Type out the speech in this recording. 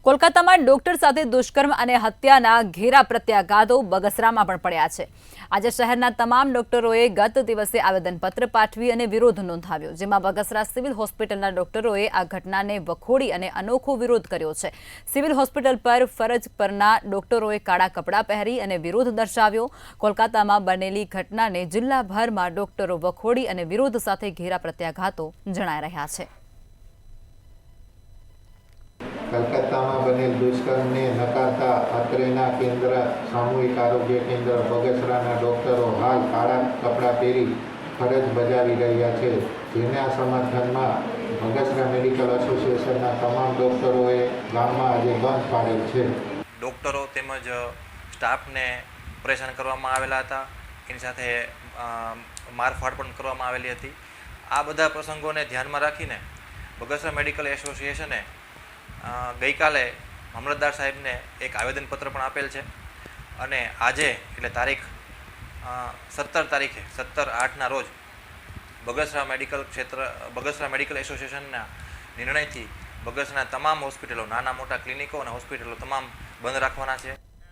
કોલકાતામાં ડોક્ટર સાથે દુષ્કર્મ અને હત્યાના ઘેરા પ્રત્યાઘાતો બગસરામાં પણ પડ્યા છે। આજે શહેરના તમામ ડોક્ટરોએ ગત દિવસે આવેદનપત્ર પાઠવી અને વિરોધ નોંધાવ્યો, જેમાં બગસરા સિવિલ હોસ્પિટલના ડોક્ટરોએ આ ઘટનાને વખોડી અને અનોખો વિરોધ કર્યો છે। સિવિલ હોસ્પિટલ પર ફરજ પરના ડોક્ટરોએ કાળા કપડાં પહેરી અને વિરોધ દર્શાવ્યો। કોલકાતામાં બનેલી ઘટનાને જિલ્લાભરમાં ડોક્ટરો વખોડી અને વિરોધ સાથે ઘેરા પ્રત્યાઘાતો જણાઈ રહ્યા છે। કલકત્તામાં બનેલ દુષ્કર્મને નકારતા અત્રેના કેન્દ્ર સામૂહિક આરોગ્ય કેન્દ્ર બગસરાના ડોક્ટરો હાલ કાળા કપડાં પહેરી ફરજ બજાવી રહ્યા છે, જેના સમર્થનમાં બગસરા મેડિકલ એસોસિએશનના તમામ ડોક્ટરોએ ગામમાં આજે બંધ પાડેલ છે। ડોક્ટરો તેમજ સ્ટાફને પરેશાન કરવામાં આવેલા હતા, એની સાથે મારફાડ પણ કરવામાં આવેલી હતી। આ બધા પ્રસંગોને ધ્યાનમાં રાખીને બગસરા મેડિકલ એસોસિએશને ગઈકાલે મામલતદાર સાહેબને એક આવેદનપત્ર પણ આપેલ છે અને આજે એટલે તારીખ 17/8ના રોજ બગસરા મેડિકલ એસોસિએશનના નિર્ણયથી બગસરાના તમામ હોસ્પિટલો, નાના મોટા ક્લિનિકો અને હોસ્પિટલો તમામ બંધ રાખવાના છે।